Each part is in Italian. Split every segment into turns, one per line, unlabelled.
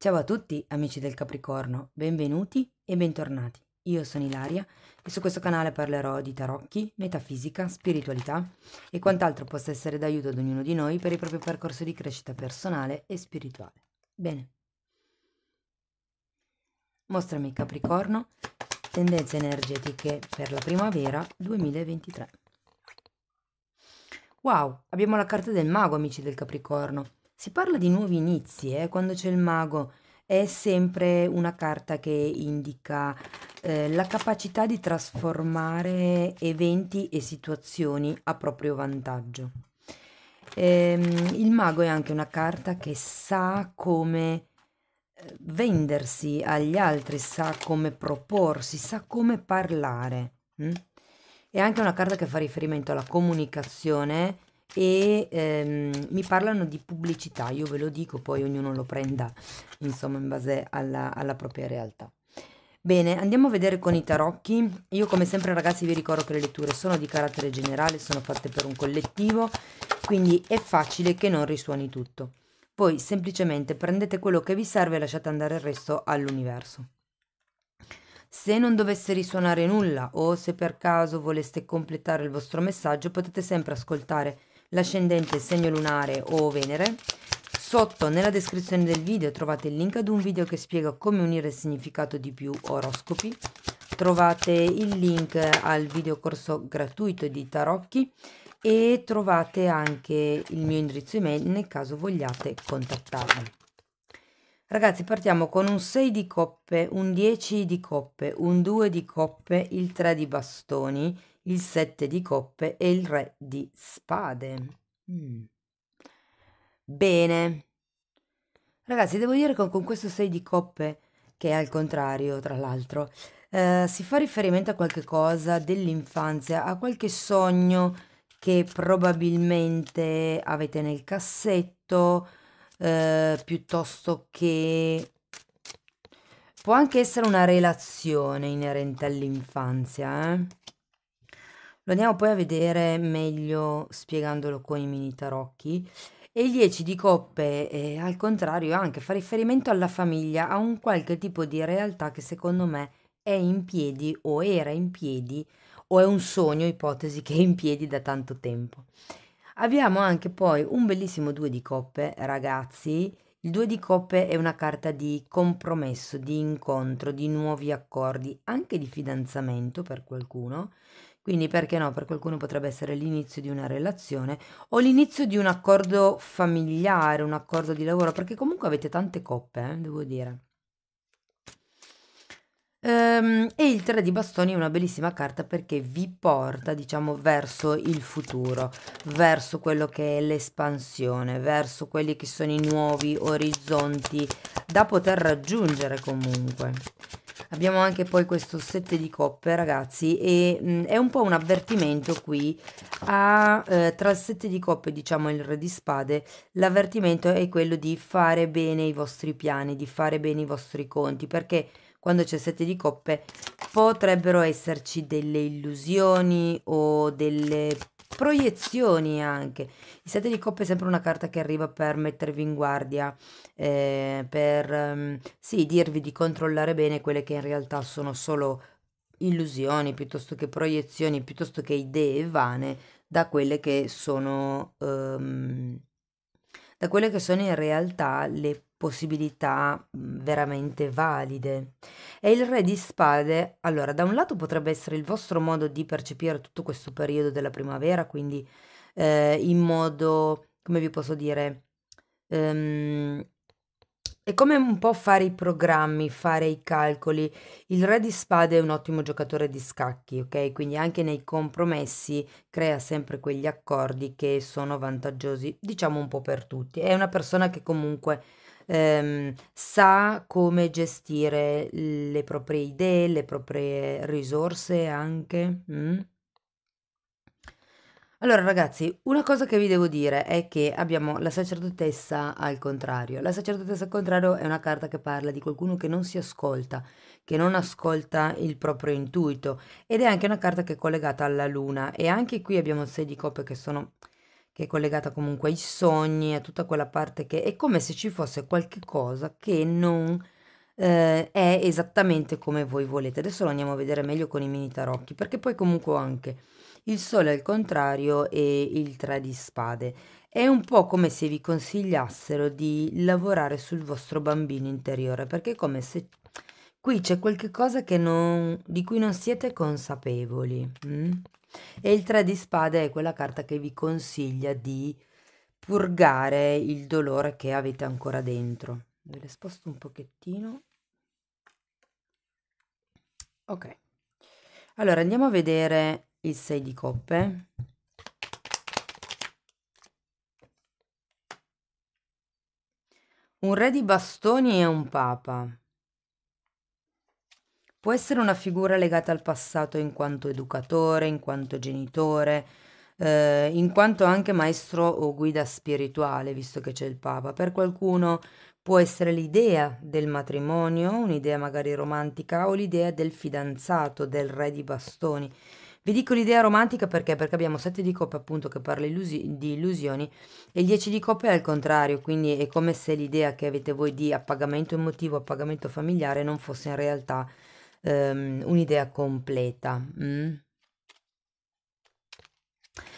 Ciao a tutti amici del Capricorno, benvenuti e bentornati. Io sono Ilaria e su questo canale parlerò di tarocchi, metafisica, spiritualità e quant'altro possa essere d'aiuto ad ognuno di noi per il proprio percorso di crescita personale e spirituale. Bene, mostrami Capricorno, tendenze energetiche per la primavera 2023. Wow, abbiamo la carta del mago, amici del Capricorno. Si parla di nuovi inizi, quando c'è il mago è sempre una carta che indica la capacità di trasformare eventi e situazioni a proprio vantaggio. Il mago è anche una carta che sa come vendersi agli altri, sa come proporsi, sa come parlare. È anche una carta che fa riferimento alla comunicazione e mi parlano di pubblicità, io ve lo dico, poi ognuno lo prenda insomma in base alla propria realtà. Bene, andiamo a vedere con i tarocchi. Io come sempre ragazzi vi ricordo che le letture sono di carattere generale, sono fatte per un collettivo, quindi è facile che non risuoni tutto. Voi semplicemente prendete quello che vi serve e lasciate andare il resto all'universo. Se non dovesse risuonare nulla o se per caso voleste completare il vostro messaggio, potete sempre ascoltare l'ascendente, il segno lunare o Venere. Sotto nella descrizione del video trovate il link ad un video che spiega come unire il significato di più oroscopi. Trovate il link al video corso gratuito di tarocchi e trovate anche il mio indirizzo email nel caso vogliate contattarmi. Ragazzi, partiamo con un 6 di coppe, un 10 di coppe, un 2 di coppe, il 3 di bastoni, il 7 di coppe e il re di spade. Bene. Ragazzi, devo dire che con questo 6 di coppe, che è al contrario, tra l'altro, si fa riferimento a qualche cosa dell'infanzia, a qualche sogno che probabilmente avete nel cassetto, piuttosto che può anche essere una relazione inerente all'infanzia, Lo andiamo poi a vedere meglio spiegandolo con i mini tarocchi. E il 10 di coppe, al contrario, anche fa riferimento alla famiglia, a un qualche tipo di realtà che secondo me è in piedi o era in piedi o è un sogno, ipotesi, che è in piedi da tanto tempo. Abbiamo anche poi un bellissimo 2 di coppe, ragazzi. Il 2 di coppe è una carta di compromesso, di incontro, di nuovi accordi, anche di fidanzamento per qualcuno. Quindi perché no? Per qualcuno potrebbe essere l'inizio di una relazione o l'inizio di un accordo familiare, un accordo di lavoro, perché comunque avete tante coppe, devo dire. E il 3 di bastoni è una bellissima carta perché vi porta, diciamo, verso il futuro, verso quello che è l'espansione, verso quelli che sono i nuovi orizzonti da poter raggiungere comunque. Abbiamo anche poi questo 7 di coppe, ragazzi, e è un po' un avvertimento qui tra il 7 di coppe, diciamo, e il re di spade. L'avvertimento è quello di fare bene i vostri piani, di fare bene i vostri conti, perché quando c'è 7 di coppe potrebbero esserci delle illusioni o delle proiezioni anche. Il 7 di coppe è sempre una carta che arriva per mettervi in guardia, per sì, dirvi di controllare bene quelle che in realtà sono solo illusioni, piuttosto che proiezioni, piuttosto che idee vane da quelle che sono in realtà le possibilità veramente valide. E il re di spade, allora, da un lato potrebbe essere il vostro modo di percepire tutto questo periodo della primavera, quindi in modo, come vi posso dire, ehm, è come un po' fare i programmi, fare i calcoli. Il re di spade è un ottimo giocatore di scacchi, ok? Quindi anche nei compromessi crea sempre quegli accordi che sono vantaggiosi, diciamo un po' per tutti. È una persona che comunque sa come gestire le proprie idee, le proprie risorse anche. Allora ragazzi, una cosa che vi devo dire è che abbiamo la sacerdotessa al contrario. La sacerdotessa al contrario è una carta che parla di qualcuno che non si ascolta, che non ascolta il proprio intuito ed è anche una carta che è collegata alla luna e anche qui abbiamo il 6 di coppe che è collegata comunque ai sogni, a tutta quella parte che è come se ci fosse qualche cosa che non è esattamente come voi volete. Adesso lo andiamo a vedere meglio con i mini tarocchi, perché poi comunque ho anche il sole al contrario e il 3 di spade. È un po' come se vi consigliassero di lavorare sul vostro bambino interiore, perché è come se qui c'è qualche cosa che di cui non siete consapevoli. E il 3 di spade è quella carta che vi consiglia di purgare il dolore che avete ancora dentro. Ve le sposto un pochettino. Ok. Allora andiamo a vedere il 6 di coppe. Un re di bastoni e un papa. Può essere una figura legata al passato in quanto educatore, in quanto genitore, in quanto anche maestro o guida spirituale, visto che c'è il Papa. Per qualcuno può essere l'idea del matrimonio, un'idea magari romantica, o l'idea del fidanzato, del re di bastoni. Vi dico l'idea romantica perché abbiamo 7 di coppe appunto che parla di illusioni e il 10 di coppe è al contrario, quindi è come se l'idea che avete voi di appagamento emotivo, appagamento familiare non fosse in realtà un'idea completa.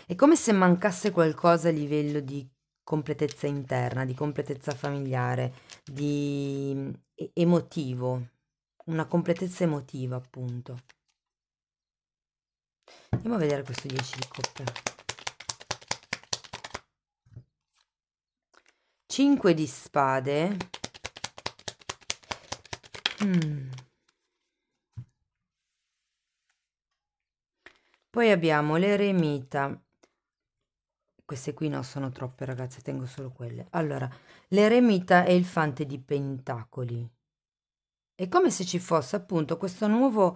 È come se mancasse qualcosa a livello di completezza interna, di completezza familiare, di emotivo, una completezza emotiva, appunto. Andiamo a vedere questo 10 di coppe. 5 di spade. Poi abbiamo l'eremita. Queste qui no, sono troppe ragazze, tengo solo quelle. Allora, l'eremita è il fante di pentacoli. È come se ci fosse appunto questo nuovo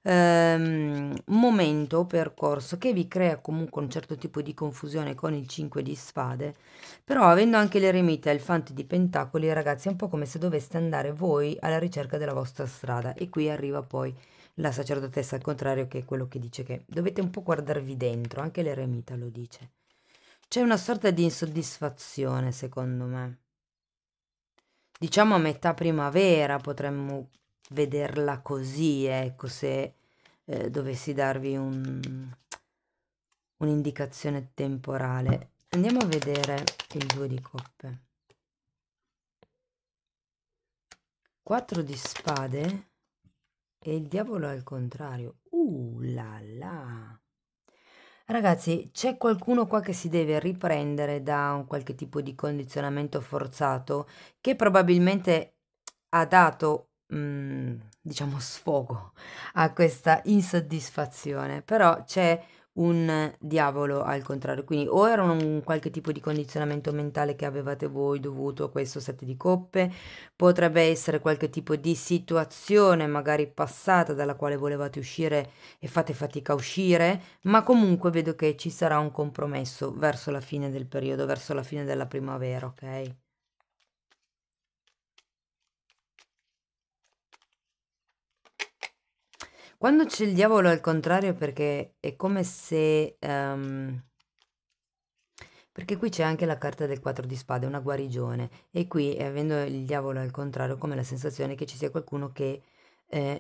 momento o percorso che vi crea comunque un certo tipo di confusione con il 5 di spade, però avendo anche l'eremita e il fante di pentacoli, ragazzi, è un po' come se doveste andare voi alla ricerca della vostra strada e qui arriva poi la sacerdotessa al contrario che è quello che dice che dovete un po' guardarvi dentro, anche l'eremita lo dice. C'è una sorta di insoddisfazione secondo me. Diciamo a metà primavera potremmo vederla così, ecco, se dovessi darvi un'indicazione temporale. Andiamo a vedere il 2 di coppe. 4 di spade e il diavolo al contrario. La la! Ragazzi, c'è qualcuno qua che si deve riprendere da un qualche tipo di condizionamento forzato che probabilmente ha dato, diciamo, sfogo a questa insoddisfazione, però c'è un diavolo al contrario, quindi o era un qualche tipo di condizionamento mentale che avevate voi dovuto a questo 7 di coppe, potrebbe essere qualche tipo di situazione magari passata dalla quale volevate uscire e fate fatica a uscire, ma comunque vedo che ci sarà un compromesso verso la fine del periodo, verso la fine della primavera, ok? Quando c'è il diavolo al contrario perché è come se perché qui c'è anche la carta del 4 di spade, una guarigione, e qui, avendo il diavolo al contrario, come la sensazione che ci sia qualcuno che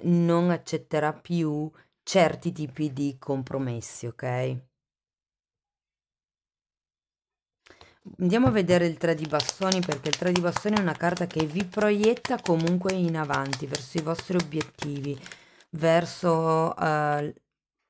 non accetterà più certi tipi di compromessi, ok? Andiamo a vedere il 3 di bastoni perché il 3 di bastoni è una carta che vi proietta comunque in avanti, verso i vostri obiettivi, verso,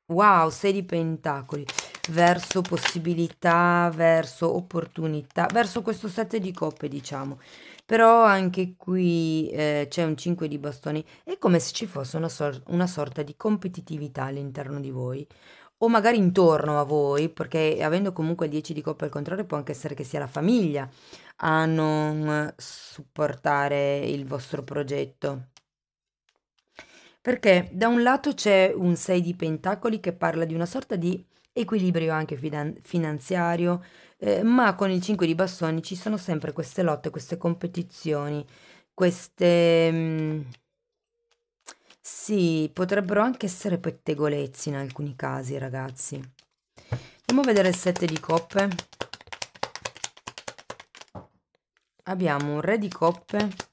wow, 6 di pentacoli, verso possibilità, verso opportunità, verso questo 7 di coppe, diciamo. Però anche qui c'è un 5 di bastoni, è come se ci fosse una sorta di competitività all'interno di voi o magari intorno a voi, perché avendo comunque 10 di coppe al contrario può anche essere che sia la famiglia a non supportare il vostro progetto. Perché da un lato c'è un 6 di pentacoli che parla di una sorta di equilibrio anche finanziario, ma con il 5 di bastoni ci sono sempre queste lotte, queste competizioni, queste... sì, potrebbero anche essere pettegolezzi in alcuni casi, ragazzi. Andiamo a vedere il 7 di coppe. abbiamo un re di coppe.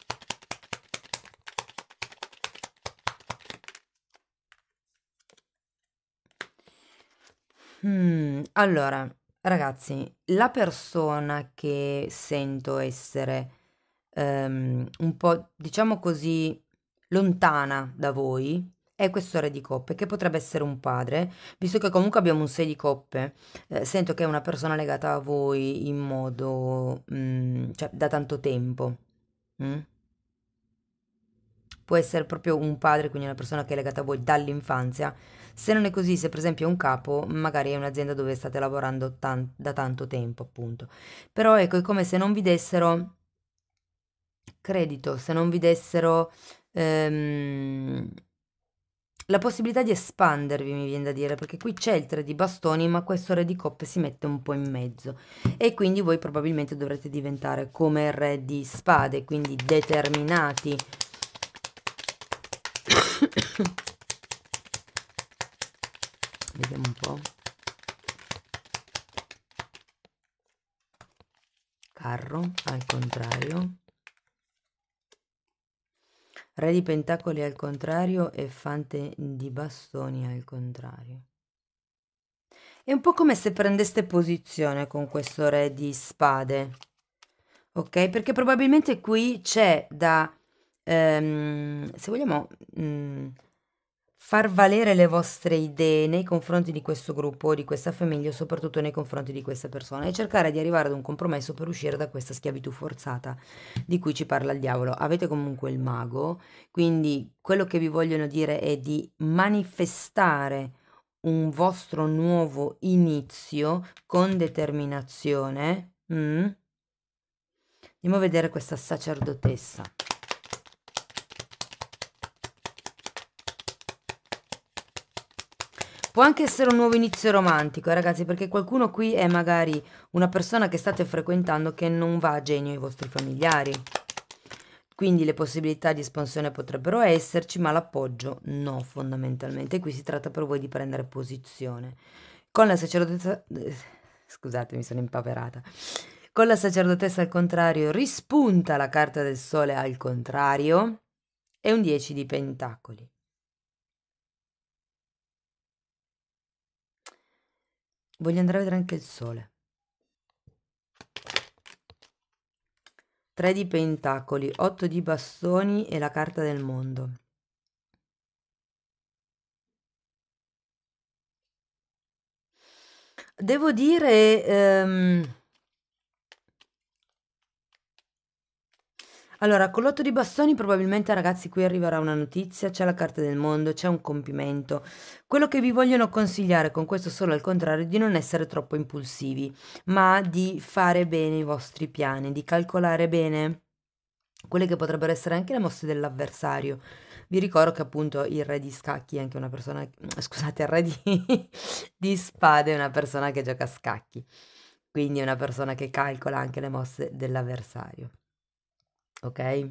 Allora, ragazzi, la persona che sento essere un po', diciamo così, lontana da voi è questo re di coppe, che potrebbe essere un padre, visto che comunque abbiamo un 6 di coppe. Sento che è una persona legata a voi in modo, cioè da tanto tempo. mm? Può essere proprio un padre, quindi una persona che è legata a voi dall'infanzia. Se non è così, se per esempio è un capo, magari è un'azienda dove state lavorando da tanto tempo, appunto. Però ecco, è come se non vi dessero credito, se non vi dessero ehm, la possibilità di espandervi, mi viene da dire, perché qui c'è il 3 di bastoni, ma questo re di coppe si mette un po' in mezzo. E quindi voi probabilmente dovrete diventare come il re di spade, quindi determinati. Vediamo un po'. Carro al contrario. Re di pentacoli al contrario e fante di bastoni al contrario. È un po' come se prendeste posizione con questo re di spade, ok? Perché probabilmente qui c'è da, se vogliamo, far valere le vostre idee nei confronti di questo gruppo, di questa famiglia, o soprattutto nei confronti di questa persona e cercare di arrivare ad un compromesso per uscire da questa schiavitù forzata di cui ci parla il diavolo. Avete comunque il mago, quindi quello che vi vogliono dire è di manifestare un vostro nuovo inizio con determinazione. Andiamo a vedere questa sacerdotessa. Può anche essere un nuovo inizio romantico, ragazzi, perché qualcuno qui è magari una persona che state frequentando che non va a genio ai vostri familiari. Quindi le possibilità di espansione potrebbero esserci, ma l'appoggio no, fondamentalmente. Qui si tratta per voi di prendere posizione. Con la sacerdotessa... Scusate, mi sono impaperata. Con la sacerdotessa al contrario rispunta la carta del sole al contrario e un 10 di pentacoli. Voglio andare a vedere anche il sole. 3 di pentacoli, 8 di bastoni e la carta del mondo. Devo dire, allora, con l'8 di bastoni probabilmente ragazzi qui arriverà una notizia, c'è la carta del mondo, c'è un compimento. Quello che vi vogliono consigliare con questo solo al contrario è di non essere troppo impulsivi, ma di fare bene i vostri piani, di calcolare bene quelle che potrebbero essere anche le mosse dell'avversario. Vi ricordo che appunto il re di scacchi è anche una persona, scusate, il re di spade è una persona che gioca a scacchi, quindi è una persona che calcola anche le mosse dell'avversario. Ok?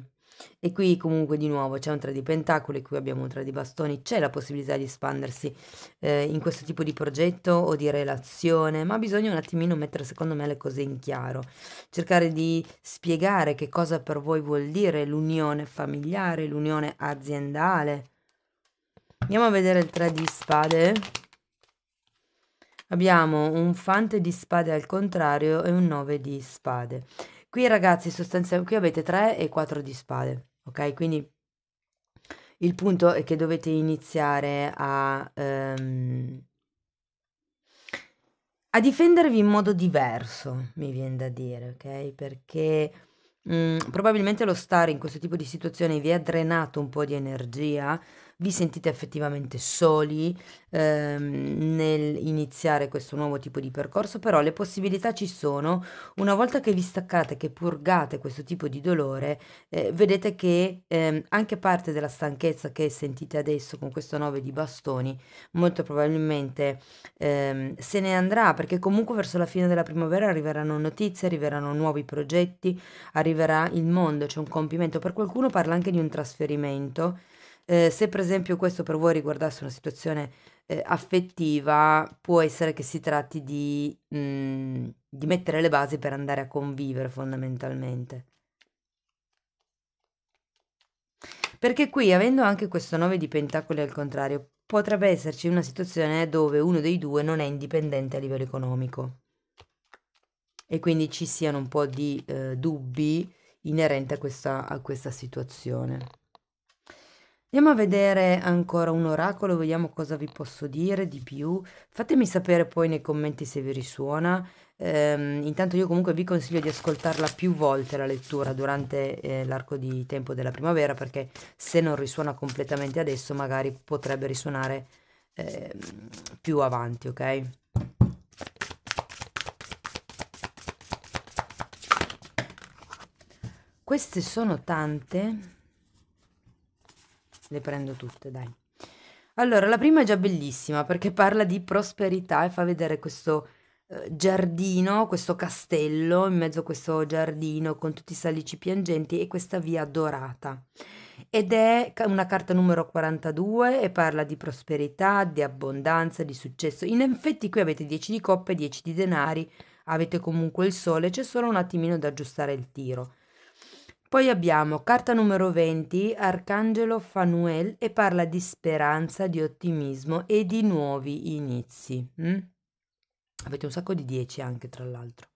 E qui comunque di nuovo c'è un 3 di pentacoli, qui abbiamo un 3 di bastoni, c'è la possibilità di espandersi in questo tipo di progetto o di relazione, ma bisogna un attimino mettere secondo me le cose in chiaro, cercare di spiegare che cosa per voi vuol dire l'unione familiare, l'unione aziendale. Andiamo a vedere il 3 di spade. Abbiamo un fante di spade al contrario e un 9 di spade. Qui ragazzi, sostanzialmente, qui avete 3 e 4 di spade, ok? Quindi il punto è che dovete iniziare a difendervi in modo diverso, mi viene da dire, ok? Perché probabilmente lo stare in questo tipo di situazione vi ha drenato un po' di energia, vi sentite effettivamente soli nel iniziare questo nuovo tipo di percorso, però le possibilità ci sono. Una volta che vi staccate, che purgate questo tipo di dolore, vedete che anche parte della stanchezza che sentite adesso con questo 9 di bastoni, molto probabilmente se ne andrà, perché comunque verso la fine della primavera arriveranno notizie, arriveranno nuovi progetti, arriverà il mondo, c'è un compimento. Per qualcuno parla anche di un trasferimento. Se per esempio questo per voi riguardasse una situazione affettiva, può essere che si tratti di mettere le basi per andare a convivere fondamentalmente. Perché qui, avendo anche questo 9 di pentacoli al contrario, potrebbe esserci una situazione dove uno dei due non è indipendente a livello economico e quindi ci siano un po' di dubbi inerenti a questa situazione. Andiamo a vedere ancora un oracolo, vediamo cosa vi posso dire di più. Fatemi sapere poi nei commenti se vi risuona. Intanto io comunque vi consiglio di ascoltarla più volte la lettura durante l'arco di tempo della primavera, perché se non risuona completamente adesso magari potrebbe risuonare ehm, più avanti, ok? Queste sono tante, le prendo tutte, dai. Allora, la prima è già bellissima perché parla di prosperità e fa vedere questo giardino, questo castello in mezzo a questo giardino con tutti i salici piangenti e questa via dorata. Ed è una carta numero 42 e parla di prosperità, di abbondanza, di successo. In effetti qui avete 10 di coppe, 10 di denari, avete comunque il sole, c'è solo un attimino da aggiustare il tiro. Poi abbiamo carta numero 20, Arcangelo Fanuel e parla di speranza, di ottimismo e di nuovi inizi. Avete un sacco di 10 anche, tra l'altro.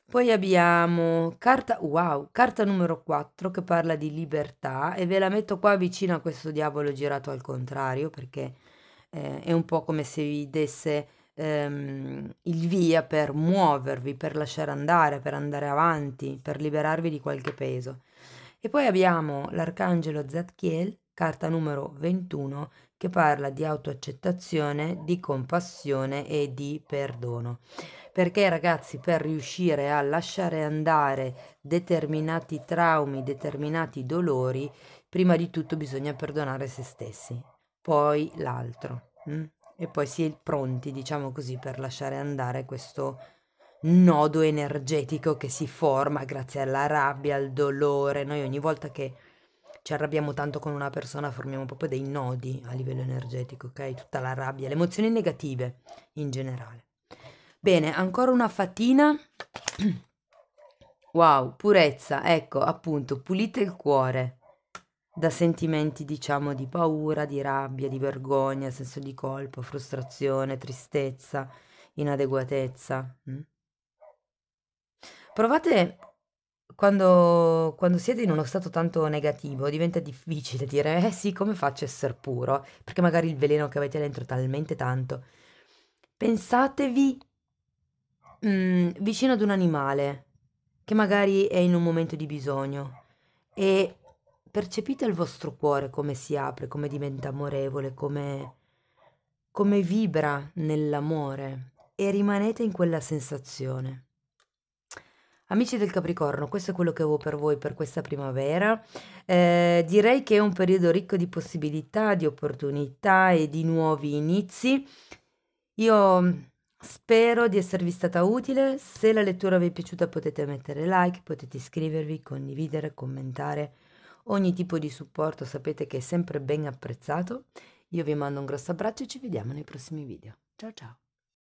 Poi abbiamo carta numero 4 che parla di libertà e ve la metto qua vicino a questo diavolo girato al contrario perché è un po' come se vi desse il via per muovervi, per lasciare andare, per andare avanti, per liberarvi di qualche peso. E poi abbiamo l'arcangelo Zadkiel, carta numero 21, che parla di autoaccettazione, di compassione e di perdono. Perché ragazzi, per riuscire a lasciare andare determinati traumi, determinati dolori, prima di tutto bisogna perdonare se stessi, poi l'altro. E poi si è pronti, diciamo così, per lasciare andare questo nodo energetico che si forma grazie alla rabbia, al dolore. Noi ogni volta che ci arrabbiamo tanto con una persona formiamo proprio dei nodi a livello energetico, ok? Tutta la rabbia, le emozioni negative in generale. Bene, ancora una fatina. Wow, purezza, ecco, appunto, pulite il cuore da sentimenti, diciamo, di paura, di rabbia, di vergogna, senso di colpa, frustrazione, tristezza, inadeguatezza. Provate quando siete in uno stato tanto negativo, diventa difficile dire, eh sì, come faccio a essere puro? Perché magari il veleno che avete dentro è talmente tanto. Pensatevi vicino ad un animale che magari è in un momento di bisogno e percepite il vostro cuore come si apre, come diventa amorevole, come vibra nell'amore e rimanete in quella sensazione. Amici del Capricorno, questo è quello che avevo per voi per questa primavera. Direi che è un periodo ricco di possibilità, di opportunità e di nuovi inizi. Io spero di esservi stata utile. Se la lettura vi è piaciuta potete mettere like, potete iscrivervi, condividere, commentare. Ogni tipo di supporto sapete che è sempre ben apprezzato. Io vi mando un grosso abbraccio e ci vediamo nei prossimi video. Ciao ciao!